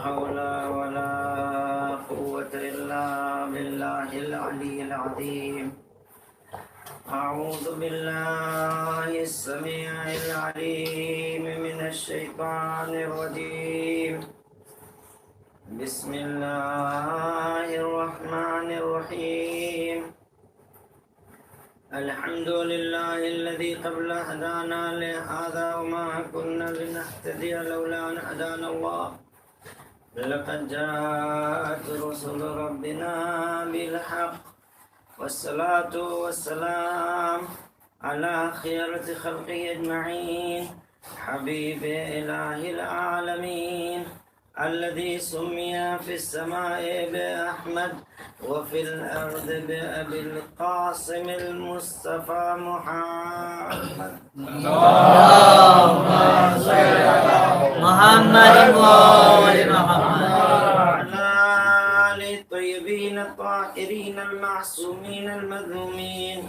حول ولا قوة إلا بالله العلي العظيم. أعوذ بالله السميع العليم من الشيطان الرجيم. بسم الله الرحمن الرحيم. الحمد لله الذي قبل هدانا لهذا وما كنا لنهتدي لولا أن هدانا الله. لقد جاءت رسل ربنا بالحق والصلاة والسلام على خيرة خلقه أجمعين حبيب إله العالمين الذي سمي في السماء بأحمد وفي الأرض بأبي القاسم المصطفى محمد. اللهم صل على محمد وآل محمد وعلى آل الطيبين الطاهرين المعصومين المذمومين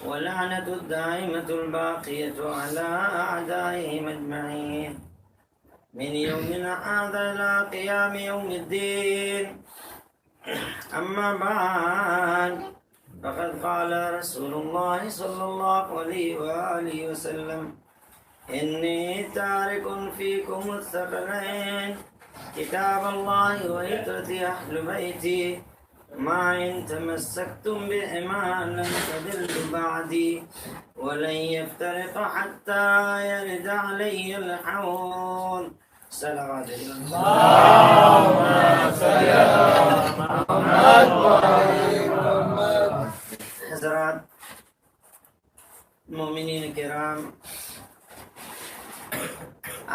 ولعنة الدائمة الباقية على أعدائهم أجمعين من يومنا هذا إلى قيام يوم الدين. أما بعد فقد قال رسول الله صلى الله عليه وآله وسلم: إني تارك فيكم الثقلين كتاب الله وعترة أهل بيتي ما إن تمسكتم بهما لن تضلوا بعدي ولن يفترق حتى يرد علي الحوض. صلوات اللهم صل على محمد وآل محمد. حضرات مومنین کرام،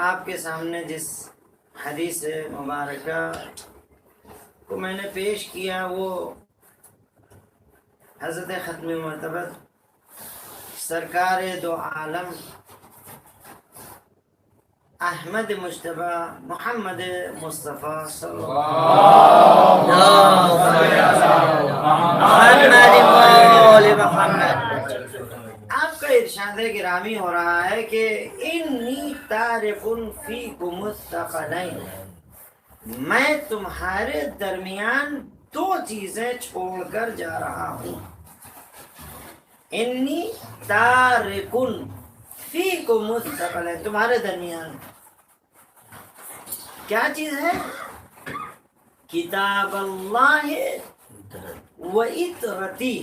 آپ کے سامنے جس حدیث مبارکہ کو میں نے پیش کیا وہ حضرت ختم مرتبت سرکار دو عالم احمد مجتبی محمد مصطفیٰ صلی اللہ علیہ وسلم آپ کا ارشاد گرامی ہو رہا ہے کہ انی تارک فیکم الثقلین، میں تمہارے درمیان دو چیزیں چھوڑ کر جا رہا ہوں. انی تارکن فیکم الثقلین، تمہارے درمیان کیا چیز ہے؟ کتاب اللہ و عترتی،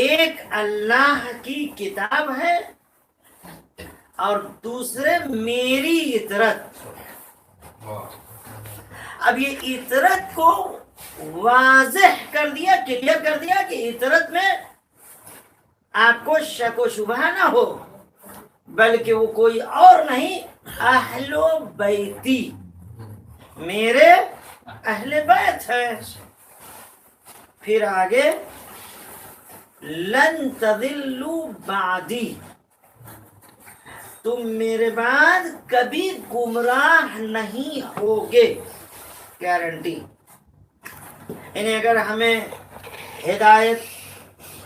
ایک اللہ کی کتاب ہے اور دوسرے میری عترت. اب یہ عترت کو واضح کر دیا، کلیئر کر دیا کہ عترت میں آپ کو شک و شبہ نہ ہو، بلکہ وہ کوئی اور نہیں، اہل بیتی، میرے اہل بیت ہے. پھر آگے لن تضلوا بعدی، تم میرے بعد کبھی گمراہ نہیں ہوگے، گارنٹی. یعنی اگر ہمیں ہدایت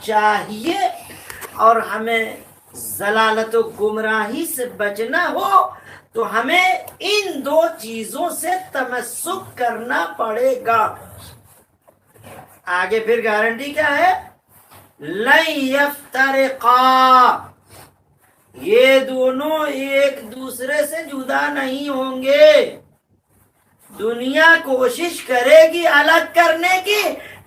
چاہیے اور ہمیں ضلالت و گمراہی سے بچنا ہو تو ہمیں ان دو چیزوں سے تمسک کرنا پڑے گا. آگے پھر گارنٹی کیا ہے؟ لن یفترقا، یہ دونوں ایک دوسرے سے جدا نہیں ہوں گے. دنیا کوشش کرے گی الگ کرنے کی،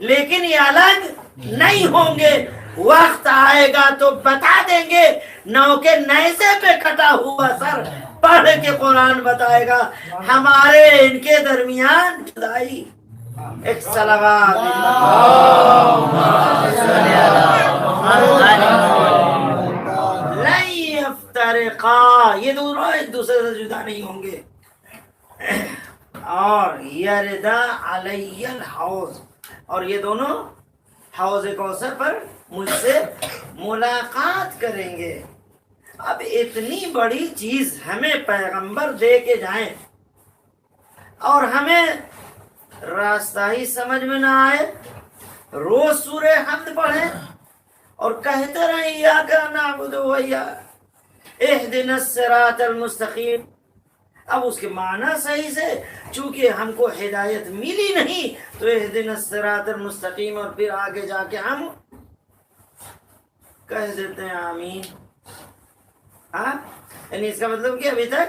لیکن یہ الگ نہیں ہوں گے. وقت آئے گا تو بتا دیں گے. نو کے نیزے پہ کٹا ہوا سر پڑھ کے قرآن بتائے گا ہمارے ان کے درمیان جدائی. ایک صلوات لن یفترقا، یہ دونوں ایک دوسرے سے جدا نہیں ہوں گے. اور یردا علی الحوض، اور یہ دونوں حوض کوثر پر مجھ سے ملاقات کریں گے. اب اتنی بڑی چیز ہمیں پیغمبر دے کے جائیں اور ہمیں راستہ ہی سمجھ میں نہ آئے، روز سورہ حمد پڑھیں اور کہتے رہیں ایاک نعبد و ایاک اہدنا الصراط المستقیم، اب اس کے معنی صحیح سے چونکہ ہم کو ہدایت ملی نہیں تو اہدنا الصراط المستقیم، اور پھر آگے جا کے ہم کہہ دیتے ہیں آمین. ہاں یعنی اس کا مطلب کہ ابھی تک،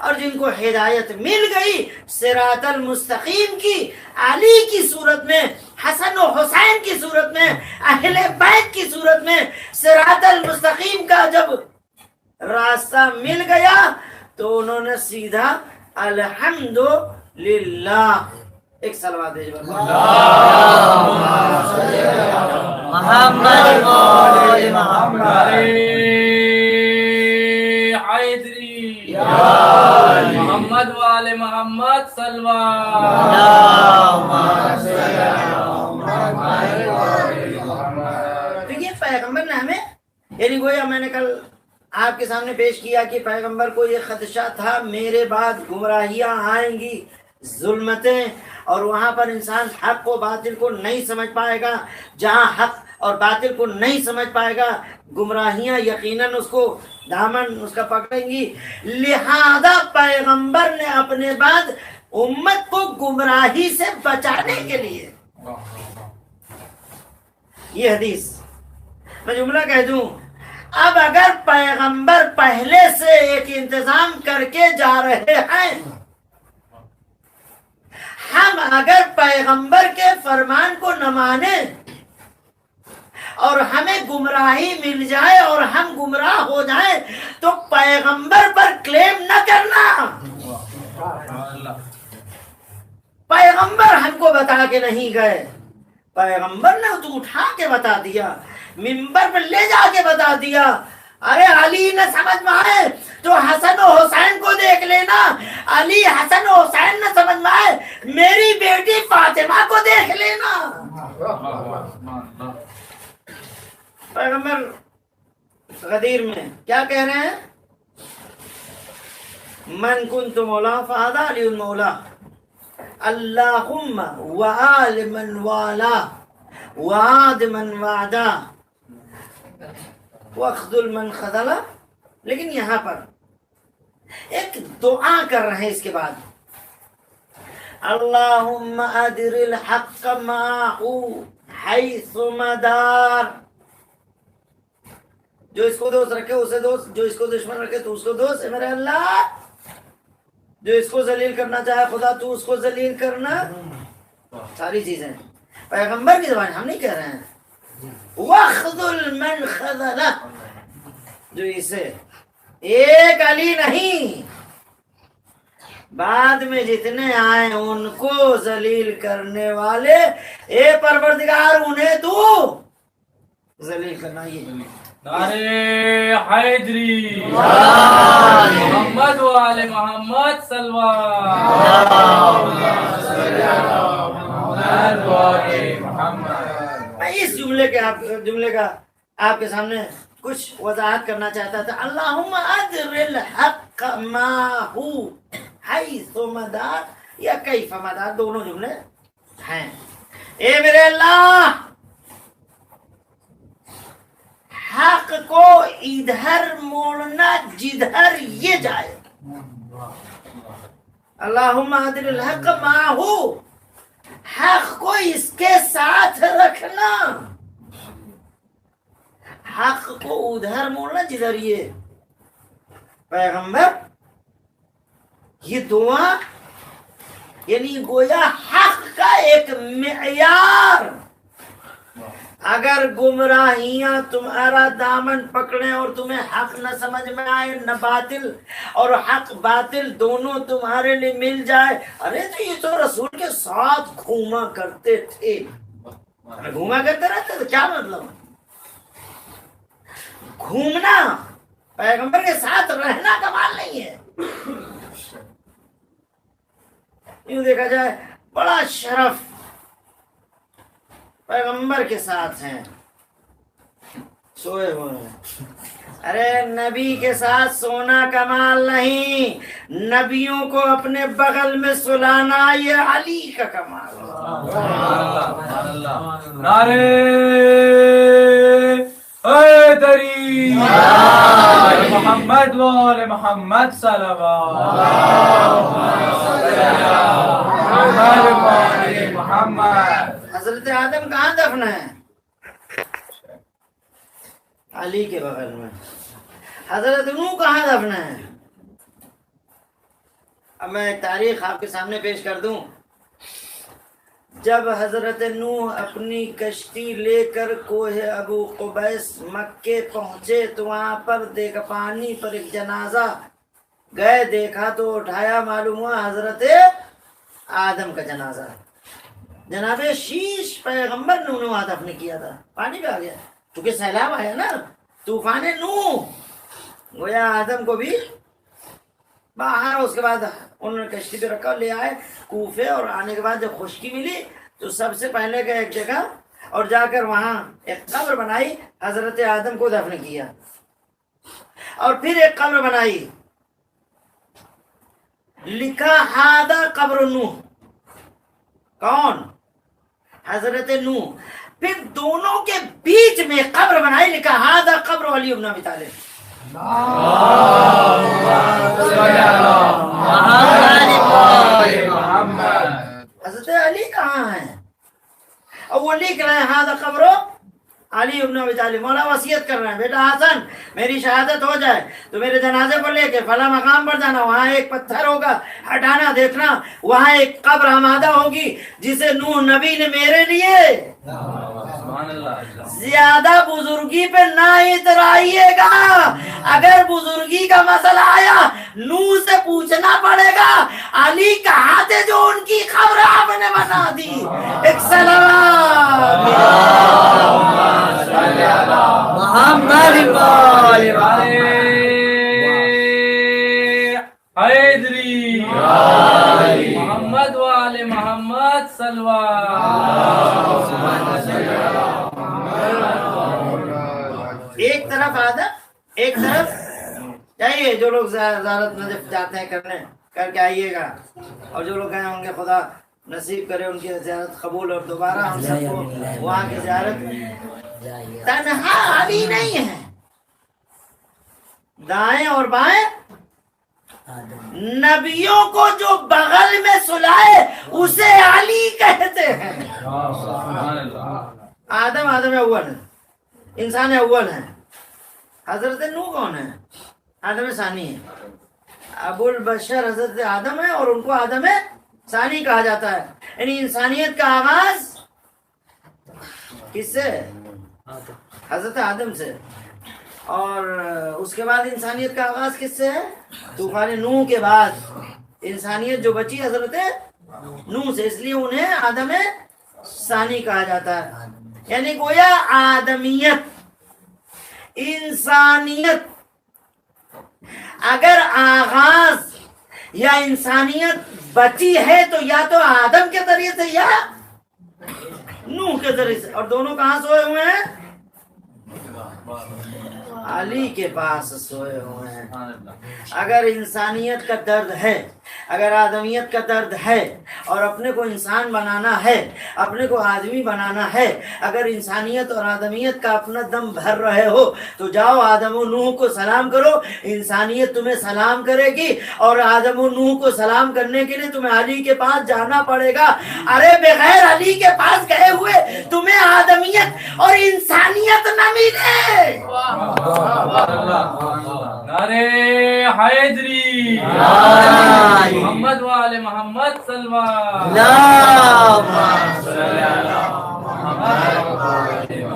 اور جن کو ہدایت مل گئی صراط المستقیم کی، علی کی صورت میں، حسن و حسین کی صورت میں، اہل بیت کی صورت میں صراط المستقیم کا جب راستہ مل گیا تو انہوں نے سیدھا الحمدللہ. ایک صلوات دے محمد وآل محمد. حیدری محمد والے محمد سلوا. دیکھیے پیغمبر نے ہمیں، یعنی گویا میں نے کل آپ کے سامنے پیش کیا کہ پیغمبر کو یہ خدشہ تھا میرے بعد گمراہیاں آئیں گی، ظلمتیں، اور وہاں پر انسان حق و باطل کو نہیں سمجھ پائے گا. جہاں حق اور باطل کو نہیں سمجھ پائے گا گمراہیاں یقیناً اس کو دامن اس کا پکڑیں گی. لہذا پیغمبر نے اپنے بعد امت کو گمراہی سے بچانے کے لیے، یہ حدیث میں جملہ کہہ دوں، اب اگر پیغمبر پہلے سے ایک انتظام کر کے جا رہے ہیں، ہم اگر پیغمبر کے فرمان کو نہ مانیں اور ہمیں گمراہی مل جائے اور ہم گمراہ ہو جائیں تو پیغمبر پر کلیم نہ کرنا. پیغمبر ہم کو بتا کے نہیں گئے، پیغمبر نے تو اٹھا کے بتا دیا، منبر پر لے جا کے بتا دیا. ارے علی نہ سمجھ میں آئے تو حسن و حسین کو دیکھ لینا، علی حسن و حسین نہ سمجھ میں آئے میری بیٹی فاطمہ کو دیکھ لینا. پیغمبر غدیر میں کیا کہہ رہے ہیں؟ من کنت مولا فہذا علی المولا، اللہم وآل من والا وعاد من وعدا وخذل من خذلا. لیکن یہاں پر ایک دعا کر رہے ہیں اس کے بعد، اللہم ادر الحق معه حیث مدار. جو اس کو دوست رکھے اسے دوست، جو اس کو دشمن رکھے تو اس کو دوست. اے میرے اللہ، جو اس کو ذلیل کرنا چاہے خدا تو اس کو ذلیل کرنا. ساری چیزیں پیغمبر کی زبان، ہم نہیں کہہ رہے ہیں. وَخْذُلْ مَنْ خَذَلَ، جو اسے ایک علی نہیں بعد میں جتنے آئے ان کو ذلیل کرنے والے، اے پروردگار انہیں تو ذلیل کرنا. یہ نعرے حیدری محمد والے محمد سلوا. میں اس جملے کا آپ کے سامنے کچھ وضاحت کرنا چاہتا تھا. اللہم ادر الحق ماہو حیث مدار یا کیف مدار، دونوں جملے ہیں. اے میرے اللہ، حق کو ادھر موڑنا جدھر یہ جائے. اللہم ادر الحق ماہو، حق کو اس کے ساتھ رکھنا، حق کو ادھر موڑنا جدھر یہ. پیغمبر یہ دعا یعنی گویا حق کا ایک معیار. اگر گمراہیاں تمہارا دامن پکڑیں اور تمہیں حق نہ سمجھ میں آئے نہ باطل، اور حق باطل دونوں تمہارے لیے مل جائے، ارے تو یہ تو رسول کے ساتھ گھوما کرتے تھے. گھوما کرتے رہتے تو کیا مطلب؟ گھومنا، پیغمبر کے ساتھ رہنا کمال نہیں ہے. یوں دیکھا جائے بڑا شرف پیغمبر کے ساتھ ہیں، سوئے ہوئے ہیں. ارے نبی کے ساتھ سونا کمال نہیں، نبیوں کو اپنے بغل میں سلانا یہ علی کا کمال ہے. نعرے حیدری محمد وآل محمد صلوات محمد وآل محمد. حضرت آدم کہاں دفن ہے؟ علی کے بغل میں. حضرت نوح کہاں دفن ہے؟ اب میں ایک تاریخ آپ کے سامنے پیش کر دوں. جب حضرت نوح اپنی کشتی لے کر کوہ ابو قبیس مکے پہنچے تو وہاں پر دیکھا پانی پر ایک جنازہ گئے، دیکھا تو اٹھایا، معلوم ہوا حضرت آدم کا جنازہ. جناب شیش پیغمبر نوح نے وہاں دفن کیا تھا، پانی پہ آ گیا کیونکہ سیلاب آیا نا، طوفان نوح. گویا آدم کو بھی باہر، اس کے بعد انہوں نے کشتی پہ رکھا، لے آئے کوفے، اور آنے کے بعد جب خشکی ملی تو سب سے پہلے گئے ایک جگہ اور جا کر وہاں ایک قبر بنائی، حضرت آدم کو دفن کیا. اور پھر ایک قبر بنائی، لکھا ہادہ قبر نوح. کون؟ حضرت نوح. پھر دونوں کے بیچ میں قبر بنائی، لکھا ہادہ قبر علی بن ابی طالب. حضرت علی کہاں ہیں؟ اور وہ لکھ رہے ہیں ہادہ قبر علی ابن ابی طالب. مولا وصیت کر رہے ہیں، بیٹا حسن میری شہادت ہو جائے تو میرے جنازے کو لے کے فلاں مقام پر جانا، وہاں ایک پتھر ہوگا، ہٹانا، دیکھنا وہاں ایک قبر آمادہ ہوگی جسے نوح نبی نے میرے لیے. زیادہ بزرگی پہ نہ اترائیے گا، اگر بزرگی کا مسئلہ آیا نوح سے پوچھنا پڑے گا علی کہاں تھے جو ان کی خبر آپ نے بتا دی. ایک سلام محمد حیدری محمد وآل محمد صلوات. ایک طرف آدم، ایک طرف جائیے جو لوگ زیارت نجف جاتے ہیں کرنے کر کے آئیے گا، اور جو لوگ گئے ہوں گے خدا نصیب کرے ان کی زیارت قبول، اور دوبارہ ہم سب کو وہاں کی زیارت. تنہا علی نہیں ہے، دائیں اور بائیں نبیوں کو جو بغل میں سلائے اسے علی کہتے ہیں. آدم اول ہے، انسان اول ہے. حضرت نوح کون ہے؟ آدم ثانی ہے. ابو البشر حضرت آدم ہے اور ان کو آدم ثانی کہا جاتا ہے. یعنی انسانیت کا آغاز کس سے؟ حضرت آدم سے. اور اس کے بعد انسانیت کا آغاز کس سے ہے؟ طوفان نوح کے بعد انسانیت جو بچی حضرت نوح سے، اس لیے انہیں آدم ثانی کہا جاتا ہے. یعنی گویا آدمیت، انسانیت اگر آغاز یا انسانیت بچی ہے تو یا تو آدم کے ذریعے سے یا نوح کے ذریعے سے. اور دونوں کہاں سوئے ہوئے ہیں؟ علی کے پاس سوئے ہوئے ہیں. اگر انسانیت کا درد ہے، اگر آدمیت کا درد ہے اور اپنے کو انسان بنانا ہے، اپنے کو آدمی بنانا ہے، اگر انسانیت اور آدمیت کا اپنا دم بھر رہے ہو تو جاؤ آدم و نوح کو سلام کرو، انسانیت تمہیں سلام کرے گی. اور آدم و نوح کو سلام کرنے کے لیے تمہیں علی کے پاس جانا پڑے گا. ارے بغیر علی کے پاس گئے ہوئے تمہیں آدمیت اور انسانیت نہ ملے. نعرے حیدری محمد وآل محمد صلوات.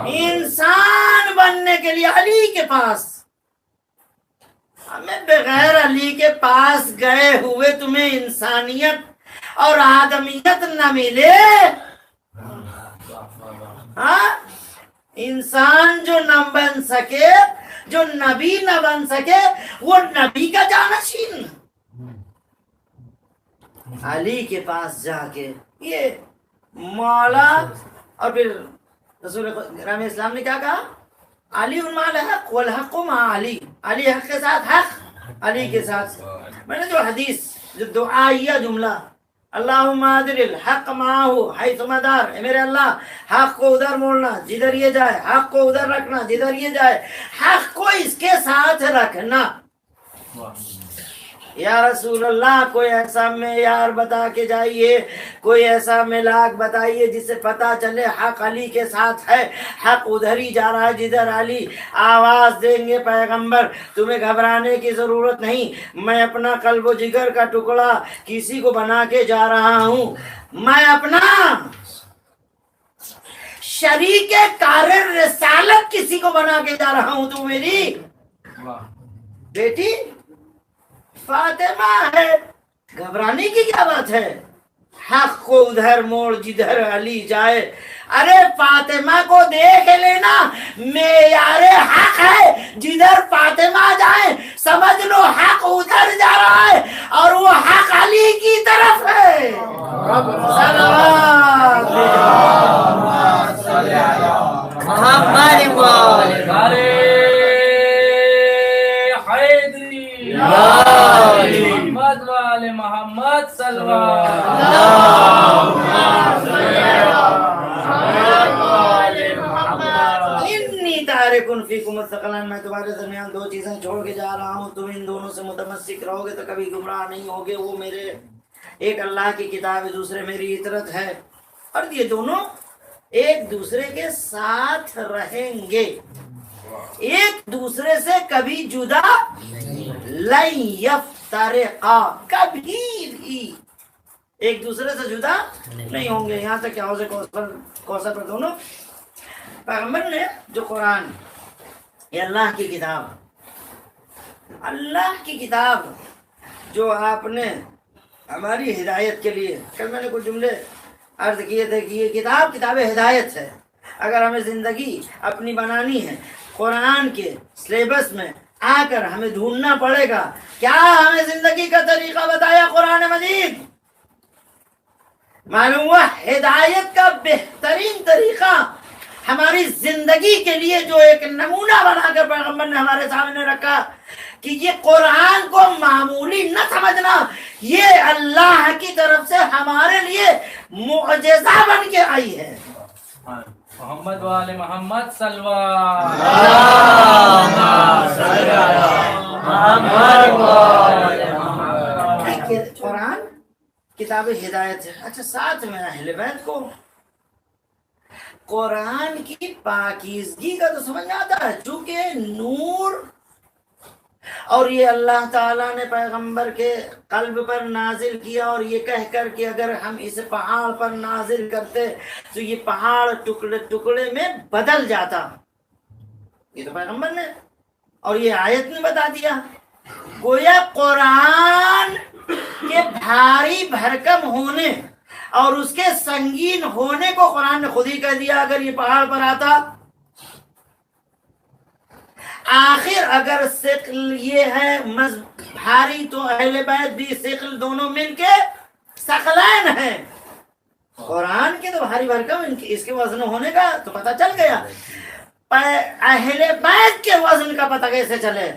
انسان بننے کے لیے علی کے پاس، ہمیں بغیر علی کے پاس گئے ہوئے تمہیں انسانیت اور آدمیت نہ ملے. ہاں، انسان جو نہ بن سکے، جو نبی نہ بن سکے، وہ نبی کا جانشین. علی کے پاس جا کے یہ مولا. اور پھر رسول اکرم اسلام نے کیا کہا؟ علی مع الحق والحق مع علی. علی حق کے ساتھ حق، علی کے ساتھ. میں نے جو حدیث، جو دعائیہ جملہ اللہم ادر الحق معاہ حیث مدار، اے میرے اللہ حق کو ادھر موڑنا جدھر یہ جائے، حق کو ادھر رکھنا جدھر یہ جائے، حق کو اس کے ساتھ رکھنا۔ یا رسول اللہ کوئی ایسا معیار بتا کے جائیے، کوئی ایسا ملاک بتائیے جس سے پتا چلے حق علی کے ساتھ ہے، حق ادھر ہی جا رہا ہے جدھر علی آواز دیں گے پیغمبر تمہیں گھبرانے کی ضرورت نہیں، میں اپنا قلب و جگر کا ٹکڑا کسی کو بنا کے جا رہا ہوں، میں اپنا شریک کار رسالت کسی کو بنا کے جا رہا ہوں، تو میری بیٹی فاطمہ ہے، گھبرانے کی کیا بات ہے؟ حق کو ادھر موڑ جدھر علی جائے، ارے فاطمہ کو دیکھ لینا معیار حق ہے، جدھر فاطمہ جائے سمجھ لو حق ادھر جا رہا ہے اور وہ حق علی کی طرف ہے۔ محمد وآل حیدری محمد والے محمد صلی اللہ انی تارکن فیکم الثقلین، میں تمہارے درمیان دو چیزیں چھوڑ کے جا رہا ہوں، تم ان دونوں سے متمسک رہو گے تو کبھی گمراہ نہیں ہوگے، وہ میرے ایک اللہ کی کتاب ہے، دوسرے میری اطرت ہے، اور یہ دونوں ایک دوسرے کے ساتھ رہیں گے، ایک دوسرے سے کبھی جدا لن یفترقا، کبھی بھی ایک دوسرے سے جدا نہیں ہوں گے، یہاں تک کہ حوض کوثر پر دونوں پیغمبر نے جو قرآن، یہ اللہ کی کتاب، اللہ کی کتاب جو آپ نے ہماری ہدایت کے لیے، کل میں نے کچھ جملے عرض کیے تھے کہ یہ کتاب ہدایت ہے، اگر ہمیں زندگی اپنی بنانی ہے قرآن کے سلیبس میں آ کر ہمیں ڈھونڈنا پڑے گا، کیا ہمیں زندگی کا طریقہ بتایا قرآن مجید، معلوم ہوا ہدایت کا بہترین طریقہ ہماری زندگی کے لیے جو ایک نمونہ بنا کر پیغمبر نے ہمارے سامنے رکھا کہ یہ قرآن کو معمولی نہ سمجھنا، یہ اللہ کی طرف سے ہمارے لیے معجزہ بن کے آئی ہے۔ محمد والے محمد صلی اللہ قرآن کتاب ہدایت ہے۔ اچھا، ساتھ میں اہل بیت کو قرآن کی پاکیزگی کا تو سمجھ میں آتا ہے، چونکہ نور، اور یہ اللہ تعالیٰ نے پیغمبر کے قلب پر نازل کیا، اور یہ کہہ کر کہ اگر ہم اسے پہاڑ پر نازل کرتے تو یہ پہاڑ ٹکڑے ٹکڑے میں بدل جاتا، یہ تو پیغمبر نے اور یہ آیت نے بتا دیا۔ گویا قرآن کے بھاری بھرکم ہونے اور اس کے سنگین ہونے کو قرآن نے خود ہی کہہ دیا، اگر یہ پہاڑ پر آتا، آخر اگر ثقل یہ ہے بھاری تو اہل بیت بھی ثقل دونوں مل کے ثقلین ہیں، قرآن کے تو بھاری بھرکم اس کے وزن ہونے کا تو پتہ چل گیا، اہل بیت کے وزن کا پتہ کیسے چلے؟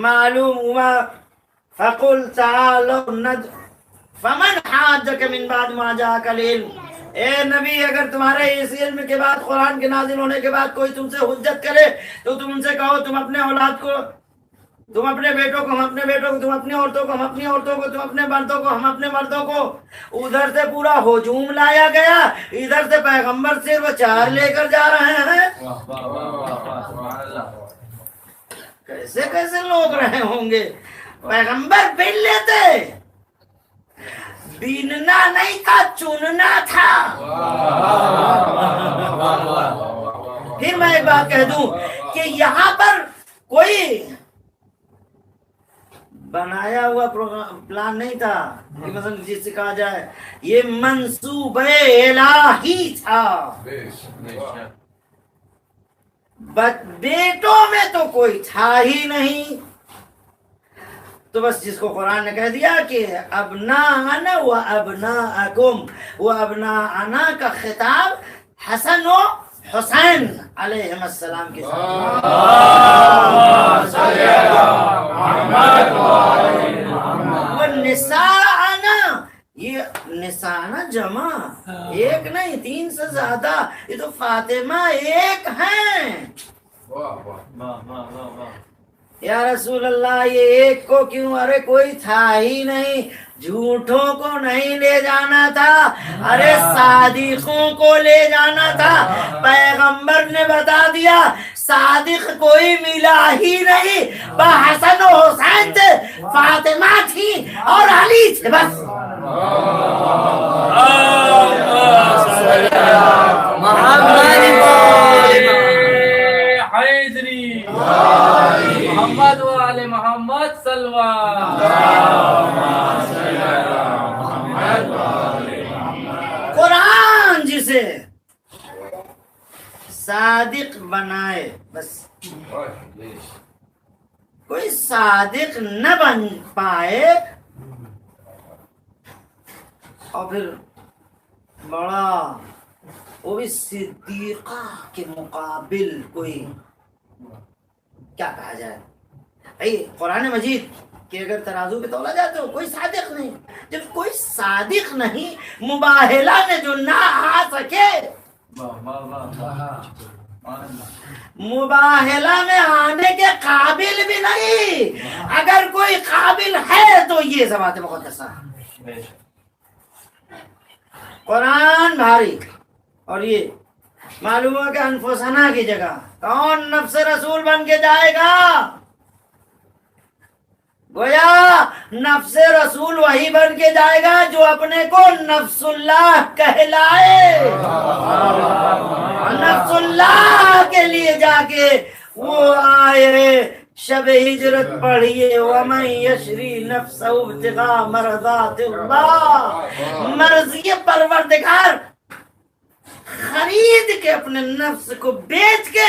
معلوم ہوا فَقُلْ تَعَالَوْا فَمَنْ حَاجَّكَ مِنْ بَعْدِ مَا جَاءَكَ الْعِلْمُ، اے نبی اگر تمہارے اس علم کے بعد، قرآن کے نازل ہونے کے بعد کوئی تم سے حجت کرے تو تم ان سے کہو تم اپنے اولاد کو، تم اپنے بیٹوں کو، ہم اپنے بیٹوں کو، تم اپنی عورتوں کو، ہم اپنی عورتوں کو، تم اپنے مردوں کو، ہم اپنے مردوں کو۔ ادھر سے پورا ہجوم لایا گیا، ادھر سے پیغمبر صرف 4 لے کر جا رہے ہیں۔ کیسے کیسے لوگ رہے ہوں گے، پیغمبر بن لیتے، بیننا نہیں تھا، چننا تھا۔ پھر میں ایک بات کہہ دوں کہ یہاں پر کوئی بنایا ہوا پلان نہیں تھا کہ مثلا جس سے کہا جائے یہ منصوبہ الہی تھا، بیٹوں میں تو کوئی تھا ہی نہیں، تو بس جس کو قرآن نے کہہ دیا کہ ابناءنا و ابناءکم، و ابناءنا کا خطاب حسن و حسین علیہ السلام کے ساتھ، و نساءنا یہ نسانہ جمع ایک نہیں 3 سے زیادہ، یہ تو فاطمہ ایک ہیں۔ یا رسول اللہ یہ ایک کو کیوں؟ ارے کوئی تھا ہی نہیں، جھوٹوں کو نہیں لے جانا تھا، ارے صادقوں کو لے جانا تھا۔ پیغمبر نے بتا دیا صادق کوئی ملا ہی نہیں، حسن و حسین تھے، فاطمہ تھی اور علی تھے، بس۔ حیدری محمد والے محمد صلوات۔ قرآن جسے صادق بنائے، بس کوئی صادق نہ بن پائے اور پھر بڑا وہ بھی صدیقہ کے مقابل کوئی کیا کہا جائے؟ بھائی قرآن مجید کہ اگر ترازو پہ تولا جاتے ہو کوئی صادق نہیں، جب کوئی صادق نہیں مباہلہ میں جو نہ آ سکے، مباہلہ میں آنے کے قابل بھی نہیں، اگر کوئی قابل ہے تو یہ ذوات مقدسہ۔ قرآن بھاری، اور یہ معلوم ہے کہ انفسنا کی جگہ کون نفس رسول بن کے جائے گا؟ گویا نفس رسول وہی بن کے جائے گا جو اپنے کو نفس اللہ کہلائے، نفس اللہ کے لیے جا کے وہ آئے شب ہجرت پڑھیے، وَمَن يَشْرِي نَفْسَهُ ابْتِغَاءَ مَرْضَاتِ اللَّهِ، مرضی پروردگار خرید کے اپنے نفس کو بیچ کے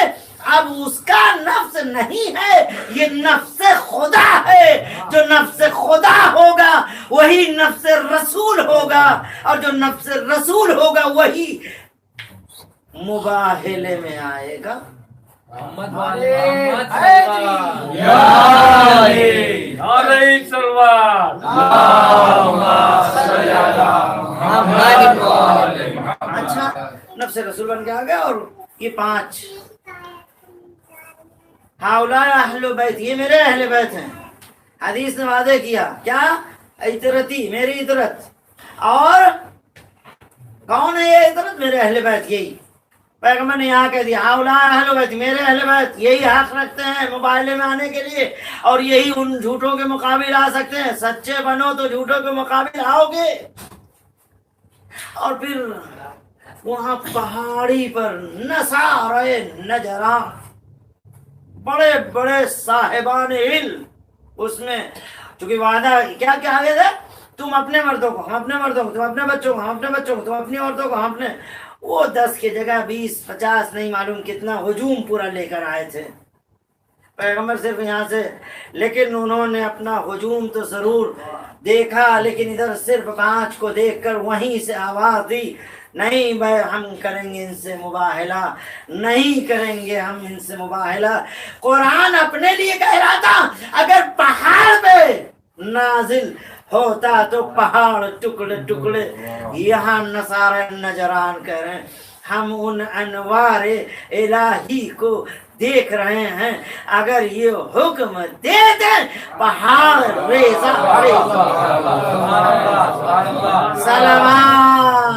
اب اس کا نفس نہیں ہے، یہ نفس خدا ہے، جو نفس خدا ہوگا وہی نفس رسول ہوگا، اور جو نفس رسول ہوگا وہی مباہلے میں آئے گا۔ محمد والے محمد صلوات، یا علیہ صلوات، اچھا نفس رسول بن کے آ گیا، اور یہ 5 ہؤلاء اہل بیت، یہ میرے اہل بیت ہیں۔ حدیث نے وعدہ کیا کیا؟ عطرتی، میری عطرت۔ اور کون ہے یہ عطرت؟ میرے اہل بیت، یہی پیغمبر نے یہاں کہہ دیا ہؤلاء اہل بیت، میرے اہل بیت یہی حق رکھتے ہیں مباہلے میں آنے کے لیے، اور یہی ان جھوٹوں کے مقابل آ سکتے ہیں۔ سچے بنو تو جھوٹوں کے مقابل آؤ گے۔ اور پھر وہاں پہاڑی پر نصارے نجران، بڑے بڑے صاحبان علم، اس میں چونکہ وعدہ کیا کیا آگے تھا؟ تم اپنے مردوں کو، ہم اپنے مردوں کو، تم اپنے بچوں کو، ہم اپنے بچوں کو، تم اپنی عورتوں کو، ہم اپنے، وہ 10 کی جگہ 20 50 نہیں معلوم کتنا ہجوم پورا لے کر آئے تھے پیغمبر صرف یہاں سے، لیکن انہوں نے اپنا ہجوم تو ضرور دیکھا، لیکن ادھر صرف 5 کو دیکھ کر وہیں سے آواز دی، نہیں بھائی ہم کریں گے ان سے مباہلہ، نہیں کریں گے ہم ان سے مباہلہ۔ قرآن اپنے لیے کہہ رہا تھا اگر پہاڑ پہ نازل ہوتا تو پہاڑ ٹکڑے ٹکڑے، یہاں نصارى نجران کہہ رہے ہیں ہم ان انوار الہی کو دیکھ رہے ہیں، اگر یہ حکم دے دیں پہاڑ ریزہ ریزہ۔ سلام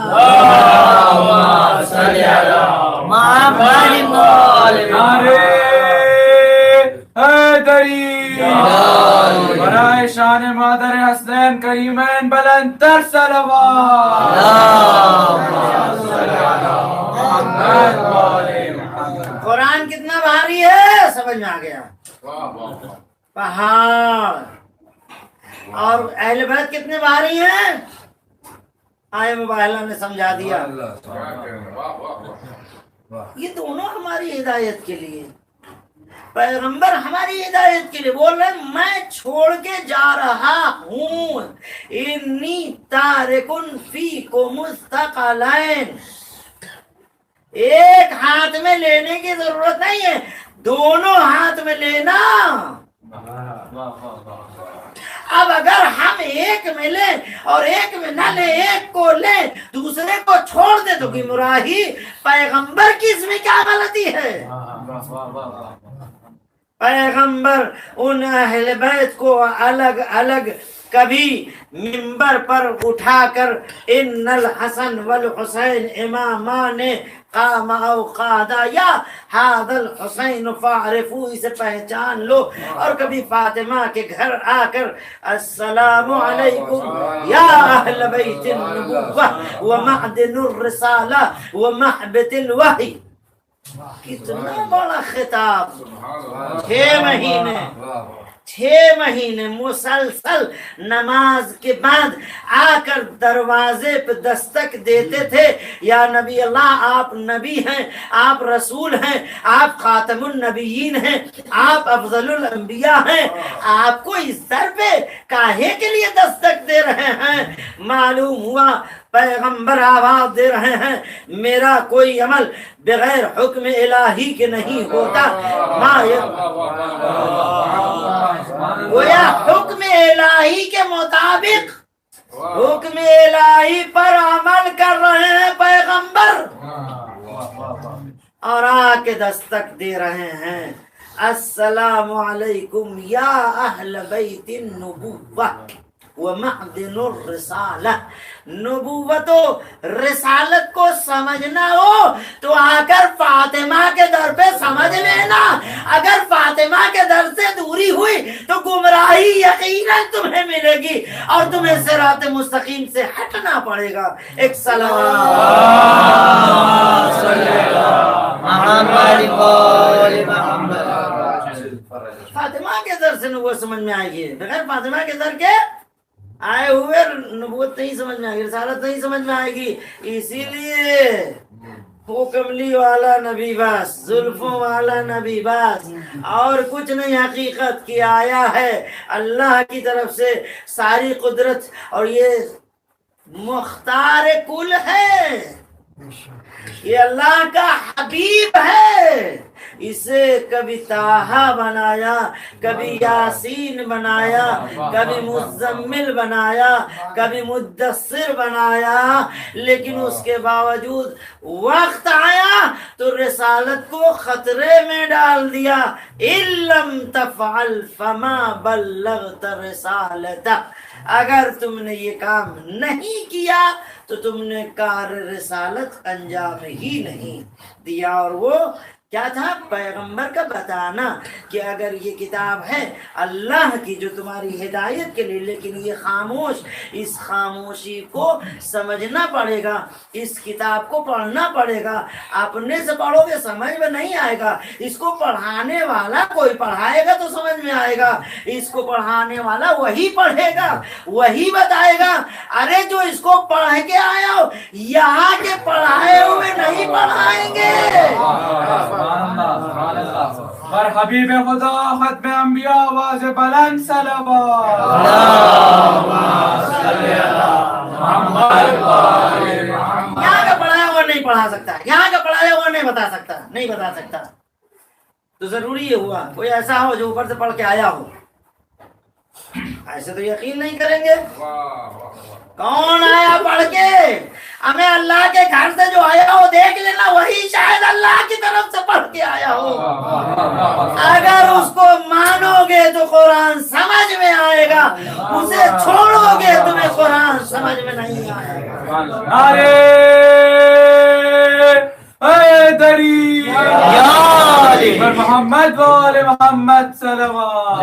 برائے شان مادر حسنین کریمین بلند تر صلوات۔ قرآن کتنا بھاری ہے سمجھ میں آ گیا، پہاڑ، اور اہل بیت کتنے بھاری ہیں آئے مباہلہ نے سمجھا دیا۔ یہ دونوں ہماری ہدایت کے لیے، پیغمبر ہماری ہدایت کے لیے بول رہے ہیں میں چھوڑ کے جا رہا ہوں، انی تارکن فیکم الثقلین، ایک ہاتھ میں لینے کی ضرورت نہیں ہے، دونوں ہاتھ میں لینا۔ اب اگر ہم ہم ایک میں لیں اور ایک میں نہ لیں، ایک کو لیں دوسرے کو چھوڑ دے تو گمراہی، پیغمبر کی اس میں کیا غلطی ہے؟ پیغمبر ان اہل بیت کو الگ الگ کبھی منبر پر اٹھا کر ان الحسن والحسین امامان قام او قادا یا هذا الحسین فاعرفو، اسے پہچان لو، اور کبھی فاطمہ کے گھر آ کر السلام علیکم یا اہل بیت النبوہ ومعدن الرسالہ ومحبت الوحی. کتنا بڑا خطاب. 6 مہینے مسلسل نماز کے بعد آ کر دروازے پہ دستک دیتے تھے، یا نبی اللہ آپ نبی ہیں، آپ رسول ہیں، آپ خاتم النبیین ہیں، آپ افضل الانبیاء ہیں، آپ کو اس در پہ کاہے کے لیے دستک دے رہے ہیں؟ معلوم ہوا پیغمبر آواز دے رہے ہیں میرا کوئی عمل بغیر حکم الہی کے نہیں ہوتا. گویا حکم الہی کے مطابق حکم الہی پر عمل کر رہے ہیں پیغمبر، اور آ کے دستک دے رہے ہیں السلام علیکم یا اہل بیت النبوہ ومعدن الرسالہ. نبوت و رسالت کو سمجھنا ہو تو آ کر فاطمہ کے در پہ سمجھ لینا. اگر فاطمہ کے در سے دوری ہوئی تو گمراہی یقیناً تمہیں ملے گی اور تمہیں صراط مستقیم سے ہٹنا پڑے گا. ایک فاطمہ کے در سے نبوت سمجھ میں آئے گی، بغیر فاطمہ کے در کے آئے ہوئے نبوت نہیں سمجھ میں آئے گی، رسالت نہیں سمجھ میں آئے گی. اسی لیے وہ کملی والا نبی بس، زلفوں والا نبی بس، اور کچھ نہیں، حقیقت کی آیا ہے اللہ کی طرف سے ساری قدرت، اور یہ مختار کل ہے، یہ اللہ کا حبیب ہے. اسے کبھی طٰہٰ بنایا، کبھی یاسین بنایا، کبھی مزمل بنایا، کبھی مدثر بنایا، لیکن اس کے باوجود وقت آیا تو رسالت کو خطرے میں ڈال دیا. إِن لَّمْ تَفْعَلْ فَمَا بَلَّغْتَ رِسَالَتَهُ. اگر تم نے یہ کام نہیں کیا تو تم نے کار رسالت انجام ہی نہیں دیا. اور وہ کیا تھا؟ پیغمبر کا بتانا کہ اگر یہ کتاب ہے اللہ کی جو تمہاری ہدایت کے لیے، لیکن یہ خاموش، اس خاموشی کو سمجھنا پڑے گا، اس کتاب کو پڑھنا پڑے گا. اپنے سے پڑھو گے سمجھ میں نہیں آئے گا، اس کو پڑھانے والا کوئی پڑھائے گا تو سمجھ میں آئے گا. اس کو پڑھانے والا وہی پڑھے گا، وہی بتائے گا. ارے جو اس کو پڑھ کے آیا ہو، یہاں کے پڑھائے ہوئے نہیں پڑھائیں گے. پر حبیب خدا ختم انبیاء آواز بلند صلوات. یہاں کا پڑھایا وہ نہیں پڑھا سکتا، یہاں کا پڑھایا وہ نہیں بتا سکتا، نہیں بتا سکتا. تو ضروری یہ ہوا کوئی ایسا ہو جو اوپر سے پڑھ کے آیا ہو. ایسے تو یقین نہیں کریں گے. کون آیا پڑھ کے؟ ہمیں اللہ کے گھر سے جو آیا ہو دیکھ لینا، وہی شاید اللہ کی طرف سے پڑھ کے آیا ہو. اگر اس کو مانو گے تو قرآن سمجھ میں آئے گا، اسے چھوڑو گے تمہیں قرآن سمجھ میں نہیں آئے گا. نعرے حیدری پر محمد و آل محمد صلوات.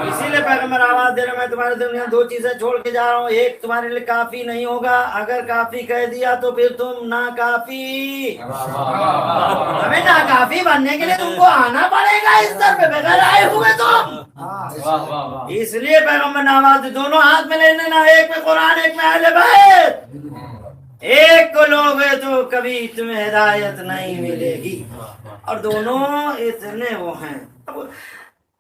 اسی لیے پیغمبر آواز دے رہے میں تمہارے درمیان 2 چیزیں چھوڑ کے جا رہا ہوں. ایک تمہارے لیے کافی نہیں ہوگا، اگر کافی کہہ دیا تو پھر تم ناکافی. ہمیں ناکافی بننے کے لیے تم کو آنا پڑے گا اس طرح پہ، بغیر آئے ہوئے تم. اس لیے پیغمبر نے آواز دونوں ہاتھ میں لے لینا، ایک میں قرآن ایک میں اہل بیت. ایک کو لوگے تو کبھی تمہیں ہدایت نہیں ملے گی، اور دونوں اتنے وہ ہیں.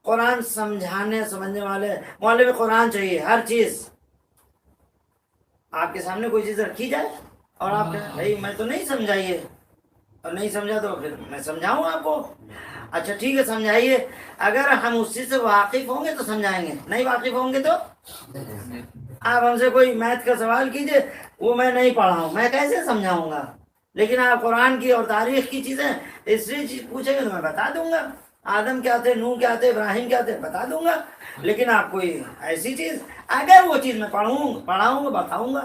قرآن سمجھنے والے مولوی قرآن چاہیے. ہر چیز آپ کے سامنے کوئی چیز رکھی جائے اور آپ کہیں بھائی میں تو نہیں سمجھائیے، اور نہیں سمجھا تو پھر میں سمجھاؤں آپ کو؟ اچھا ٹھیک ہے سمجھائیے. اگر ہم اسی سے واقف ہوں گے تو سمجھائیں گے, نہیں واقف ہوں گے تو آپ ہم سے کوئی میتھ کا سوال کیجئے, وہ میں نہیں پڑھا ہوں, میں کیسے سمجھاؤں گا؟ لیکن آپ قرآن کی اور تاریخ کی چیزیں ہسٹری چیز پوچھیں گے تو میں بتا دوں گا. آدم کیا تھے, نوح کیا تھے, ابراہیم کیا تھے, بتا دوں گا. لیکن آپ کوئی ایسی چیز, اگر وہ چیز میں پڑھاؤں گا بتاؤں گا,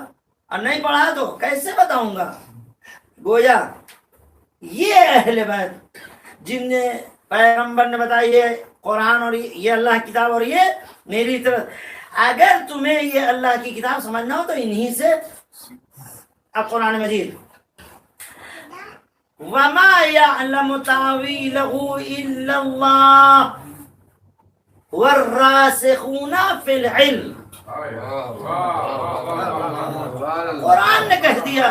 اور نہیں پڑھا تو کیسے بتاؤں گا؟ گویا یہ اہل بیت جن نے پیغمبر نے بتائی ہے قرآن اور یہ اللہ کی کتاب اور یہ میری طرف, اگر تمہیں یہ اللہ کی کتاب سمجھنا ہو تو انہی سے. اب قرآن مجید وَمَا يَعْلَمُ تَعْوِيلَهُ إِلَّا اللَّهُ وَالرَّاسِخُونَ فِي الْعِلْمِ. قرآن نے کہہ دیا.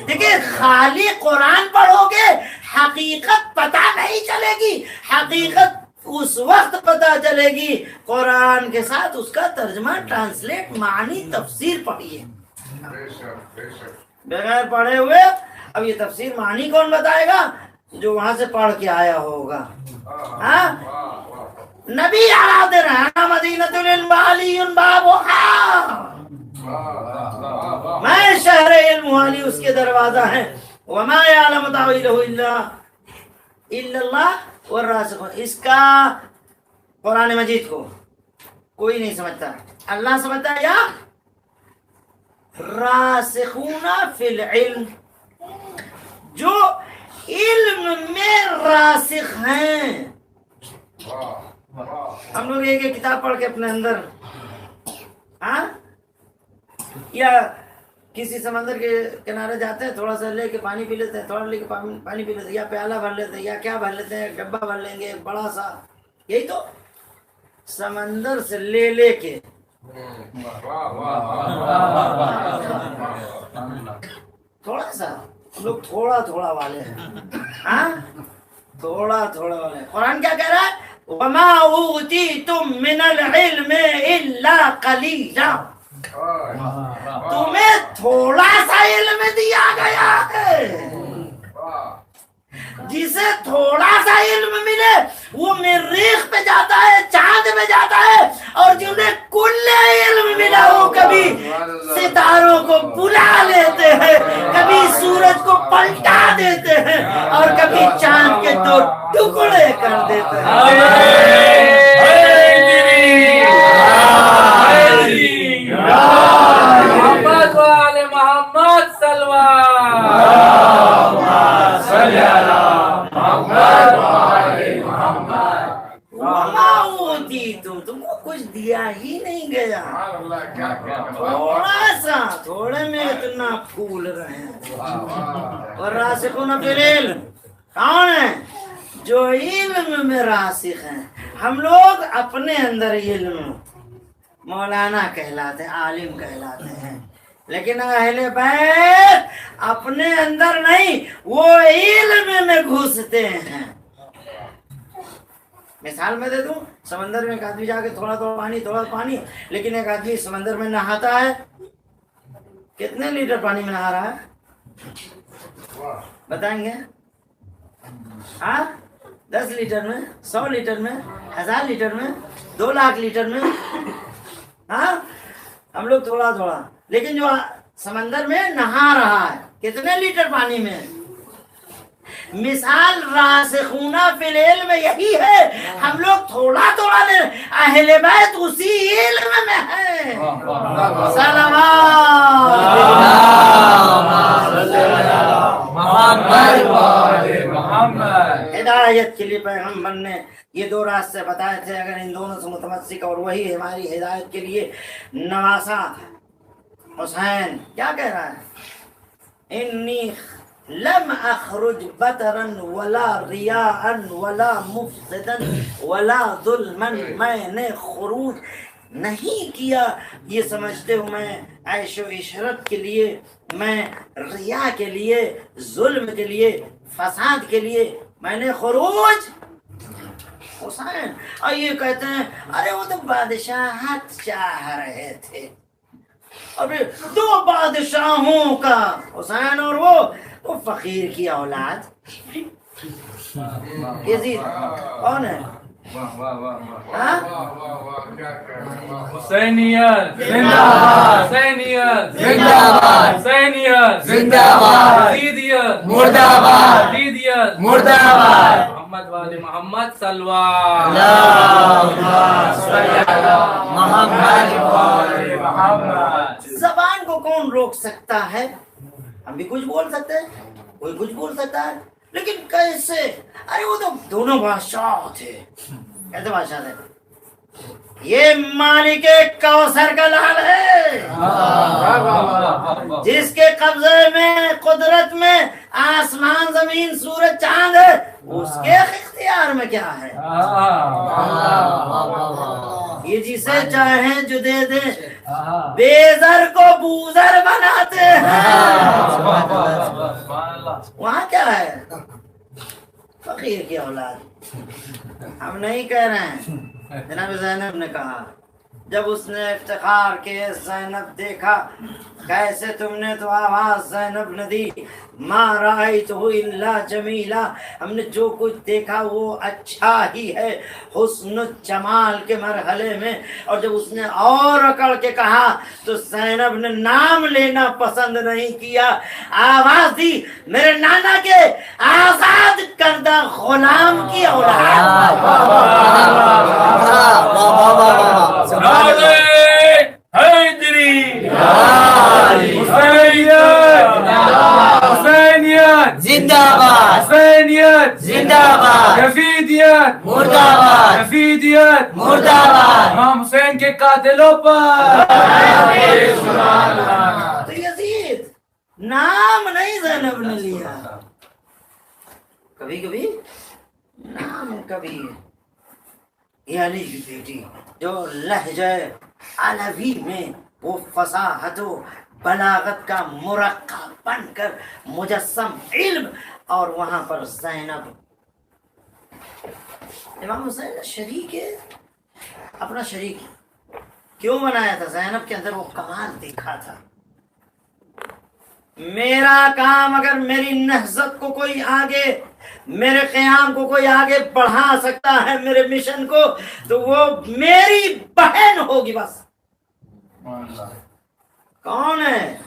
دیکھیں خالی قرآن پڑھو گے حقیقت پتہ نہیں چلے گی. حقیقت اس وقت پتہ چلے گی قرآن کے ساتھ اس کا ترجمہ, ٹرانسلیٹ, معنی, تفسیر پڑھیے. بغیر پڑھے ہوئے اب یہ تفسیر معنی کون بتائے گا؟ جو وہاں سے پڑھ کے آیا ہوگا. ہاں نبی آراد رہا مدینۃ العلم علی بابها, میں شہر علم والی اس کے دروازہ ہیں. وما يعلم تاویلہ الا اللہ والراسخون. اس کا قرآن مجید کو کوئی نہیں سمجھتا, اللہ سمجھتا ہے, یا راسخون فی العلم, جو علم میں راسخ ہیں. ہم لوگ ایک کتاب پڑھ کے اپنے اندر, ہاں, یا کسی سمندر کے کنارے جاتے ہیں, تھوڑا سا لے کے پانی پی لیتے ہیں, تھوڑا لے کے پانی پی لیتے ہیں, یا پیالہ بھر لیتے ہیں, یا کیا بھر لیتے ہیں, ڈبہ بھر لیں گے بڑا سا. یہی تو سمندر سے لے کے تھوڑا سا, ہم لوگ تھوڑا والے ہیں. ہاں تھوڑا والے ہیں. قرآن کیا کہہ رہا ہے؟ وَمَا أُوتِيتُم مِّنَ الْعِلْمِ إِلَّا قَلِيلًا. تمہیں تھوڑا سا علم دیا گیا ہے. جسے تھوڑا سا علم ملے وہ مریخ پہ جاتا ہے, چاند پہ جاتا ہے, اور جنہیں کل علم ملا وہ کبھی ستاروں کو بلا لیتے ہیں, کبھی سورج کو پلٹا دیتے ہیں, اور کبھی چاند کے 2 ٹکڑے کر دیتے ہیں. محمد وآل محمد تم کو کچھ دیا ہی نہیں گیا, تھوڑے میں اتنا پھول رہے ہیں. اور راسخون فی العلم کون ہے؟ جو علم میں راسخ ہیں. ہم لوگ اپنے اندر علم مولانا کہلاتے ہیں, عالم کہلاتے ہیں, لیکن اہل بیت اپنے اندر نہیں, وہ علم میں گھستے ہیں. مثال میں دے دوں, سمندر میں ایک آدمی جا کے تھوڑا پانی, لیکن ایک آدمی سمندر میں نہاتا ہے, کتنے لیٹر پانی میں نہا رہا ہے بتائیں گے؟ ہاں 10 لیٹر میں, 100 لیٹر میں, 1000 لیٹر میں, 2 لاکھ لیٹر میں. ہاں ہم لوگ تھوڑا, لیکن جو سمندر میں نہا رہا ہے کتنے لیٹر پانی میں. مثال راسخون فی العلم یہی ہے, ہم لوگ تھوڑا لے, اہل بیت اسی علم میں ہے. ہدایت کے لیے پیغمبر نے یہ 2 راستے بتائے تھے, اگر ان دونوں سے متمسک, اور وہی ہماری ہدایت کے لیے نواسا. حسین کیا کہہ رہا ہے؟ انی لم اخرج بطرا ولا ریاء ولا مفسدا ولا ظلما, میں نے خروج نہیں کیا یہ سمجھتے ہوں میں عیش و عشرت کے لیے, میں ریا کے لیے, ظلم کے لیے, فساد کے لیے میں نے خروج. حسین اور یہ کہتے ہیں ارے وہ تو بادشاہت چاہ رہے تھے, اور 2 بادشاہوں کا, حسین اور وہ وہ فقیر کی اولاد یزید کون ہے؟ ہاں؟ حسینیت زندہ باد، حسینیت زندہ باد، حسینیت زندہ باد، یزیدیت مرد آباد، یزیدیت مرد آباد۔ محمد والے محمد صلوات زبان کو کون روک سکتا ہے؟ ہم بھی کچھ بول سکتے ہیں، کوئی کچھ بول سکتا ہے، لیکن کیسے؟ ارے وہ تو دونوں بادشاہ تھے، کیسے بادشاہ تھے؟ یہ مالک کوثر کا لال ہے، جس کے قبضے میں قدرت میں آسمان زمین سورج چاند ہے، اس کے اختیار میں کیا ہے؟ یہ جسے چاہیں جو دے دے، بے زر کو بوزر بناتے ہیں۔ وہاں کیا ہے؟ فقیر کی اولاد۔ ہم نہیں کہہ رہے ہیں، جناب زینب نے کہا جب اس نے افتخار کے زینب دیکھا، کیسے تم نے تو آواز زینب نے دی، ما رأیتہ الا جمیلا، ہم نے جو کچھ دیکھا وہ اچھا ہی ہے، حسن و جمال کے مرحلے میں۔ اور جب اس نے اور اکڑ کے کہا تو زینب نے نام لینا پسند نہیں کیا، آواز دی میرے نانا کے آزاد کردہ غلام کی اولاد۔ حیدری حسینیت زندہ باد، حسینیت زندہ باد، یزیدیت مرد آباد، یزیدیت مرد آباد۔ امام حسین کے قاتلوں پر تو یزید نام نہیں زینب نے لیا، کبھی کبھی نام کبھی یہ علی کی بیٹی جو لہجہ علوی میں وہ فصاحت و بلاغت کا مرقع بن کر مجسم علم، اور وہاں پر زینب امام حسین شریک ہے، اپنا شریک کیوں بنایا تھا؟ زینب کے اندر وہ کمال دیکھا تھا، میرا کام اگر میری نہضت کو کوئی آگے، میرے قیام کو کوئی آگے بڑھا سکتا ہے، میرے مشن کو، تو وہ میری بہن ہوگی بس۔ کون ہے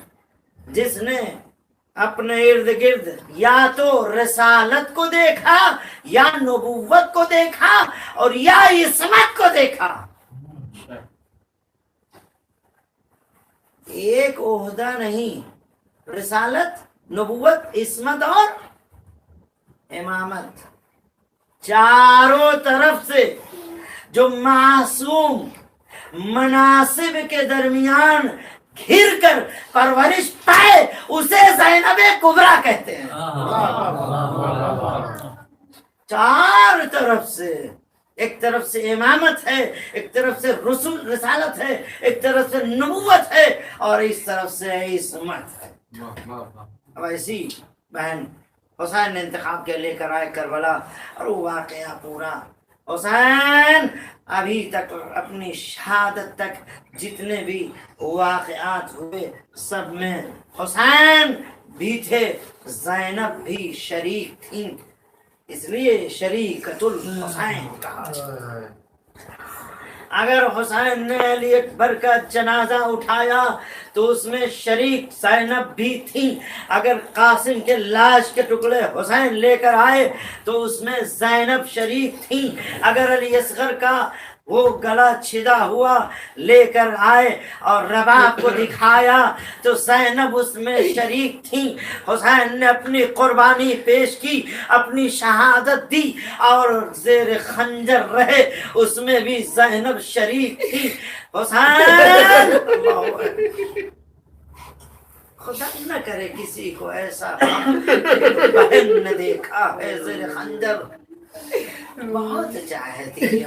جس نے اپنے ارد گرد یا تو رسالت کو دیکھا، یا نبوت کو دیکھا، اور یا عصمت کو دیکھا؟ ایک عہدہ نہیں، رسالت، نبوت، عصمت اور امامت، چاروں طرف سے جو معصوم مناسب کے درمیان گھر کر پرورش پائے اسے زینب کبریٰ کہتے ہیں۔ چار طرف سے، ایک طرف سے امامت ہے، ایک طرف سے رسالت ہے، ایک طرف سے نبوت ہے، اور اس طرف سے عصمت ہے۔ اب ایسی بہن حسین نے انتخاب کے لے کر آئے کربلا، اور وہ واقعہ پورا حسین ابھی تک اپنی شہادت تک جتنے بھی واقعات ہوئے سب میں حسین بھی تھے، زینب بھی شریک تھیں، اس لیے شریکۃ الحسین کہا۔ اگر حسین نے علی اکبر کا جنازہ اٹھایا تو اس میں شریک زینب بھی تھی، اگر قاسم کے لاش کے ٹکڑے حسین لے کر آئے تو اس میں زینب شریک تھی، اگر علی اصغر کا وہ گلا چھدا ہوا لے کر آئے اور رباب کو دکھایا تو زینب اس میں شریک تھی، حسین نے اپنی قربانی پیش کی، اپنی شہادت دی، اور زیر خنجر رہے اس میں بھی زینب شریک تھی۔ حسین خدا نہ کرے کسی کو ایسا بہن نے دیکھا ہے زیر خنجر، بہت چاہتی ہے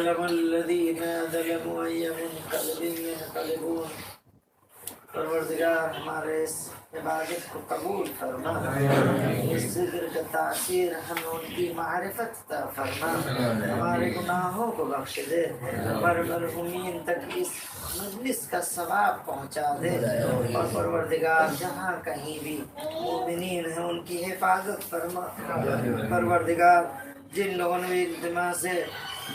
يعلم الذين ظلموا أي منقلب ينقلبون. پروردگار ہمارے اس عبادت کو قبول فرما، اس ذکر کا تاثیر ہم ان کی معرفت عطا فرما، ہمارے گناہوں کو بخش دے، مرحومین تک اس مجلس کا ثواب پہنچا دے، اور پروردگار جہاں کہیں بھی مومنین ہیں ان کی حفاظت فرما. پروردگار جن لوگوں نے اجتماع سے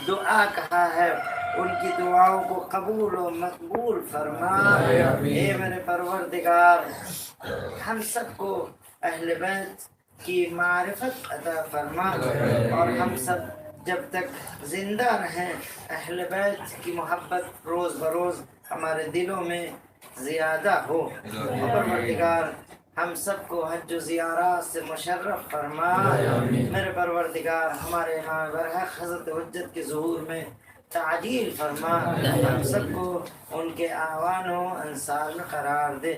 دعا کہا ہے ان کی دعاؤں کو قبول و مقبول فرما. اے میرے پروردگار ہم سب کو اہل بیت کی معرفت عطا فرما، اور ہم سب جب تک زندہ رہیں اہل بیت کی محبت روز بروز ہمارے دلوں میں زیادہ ہو. اور پروردگار ہم سب کو حج و زیارات سے مشرف فرما. میرے پروردگار ہمارے امام برحق حضرت حجت کے ظہور میں تعجیل فرما، ہم سب کو ان کے اعوان و انصار میں قرار دے.